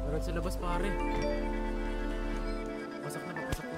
Meron sa labas pare. Pasak na, pasak na.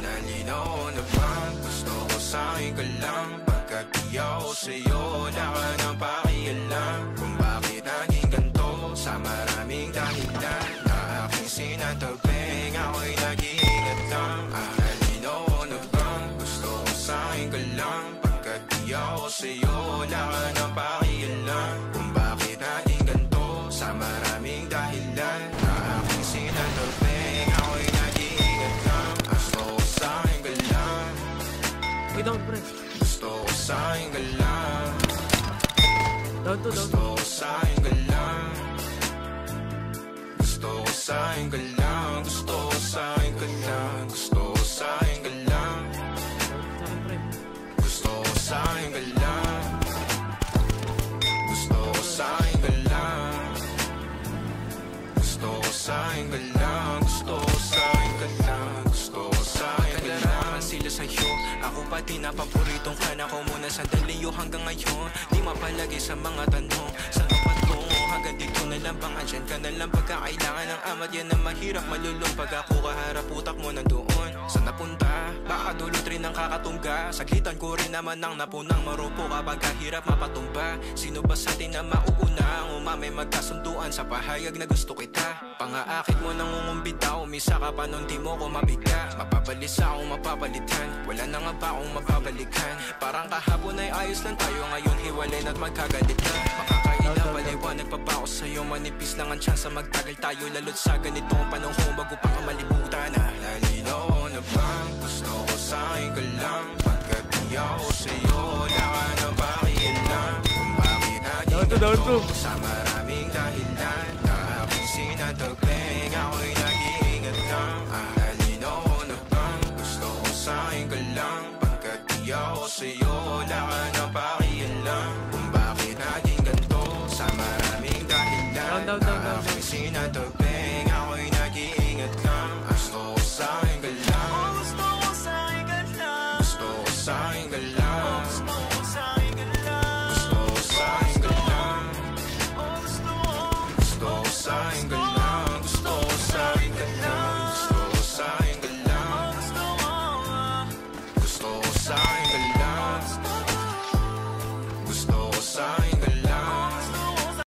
Nalinaw na bang gusto ko sa'yo ka lang? Pagkat di ako sa'yo, wala ka nang pakialam. Kung bakit naging ganito sa maraming dahilan na aking sinatabing, ako'y nag-iingat lang. Nalinaw na bang gusto ko sa'yo ka lang? Pagkat di ako sa'yo, wala ka nang pakialam. Kung bakit naging ganito sa maraming dahilan na aking sinatabing, ako'y nag-iingat lang. Gusto ko sa'yo ka lang. Okay, down pre. Gusto ko sa'yo ka lang. Down to, down Gusto to. ko sa'yo ka lang. Gusto ko sa'yo ka lang. Gusto ko sa'yo ka lang. Gusto ko sa'yo ka lang. Sa akin pre. Gusto ko sa'yo ka lang. Gusto ko sa'yo ka lang. Gusto ko sa'yo ka lang. Gusto ko sa'yo ka lang. Gusto ko sa'yo ka lang. Sila sa'yo, ako pati na paboritong ka na ko muna sandali yo hanggang ngayon. Di mapalagi sa mga tanong, saan ka patungo? Hanggang dito na lang bang andyan ka na lang pagkakailangan ng amat? Yan ang mahirap malulong pag ako kaharap utak mo nandoon. Saan napunta? Baka dulot rin ang kakatungga. Saglitan ko rin naman ang napunang marupo kapag kahirap mapatumba. Sino ba sa atin na mauuna ang umamay magkasunduan sa pahayag na gusto kita? Pangaakit mo nang umumbita, umisa ka pa nun di mo ko mabiga. Mapabalisa akong mapapalitan, wala na nga ba akong mapabalikan? Parang kahapon ay ayos lang tayo, ngayon hiwalay na't magkagalitan. Makakailang paliwanag pa ba ako sa'yo? Manipis lang ang tsansa magtagal tayo, lalo't sa ganitong panahon bago pa ka malibutan. Nalinaw na bang gusto ko sa'yo ka lang? Pagkat di ako sa'yo, wala ka nang pakialam. Kung bakit naging ganito sa marami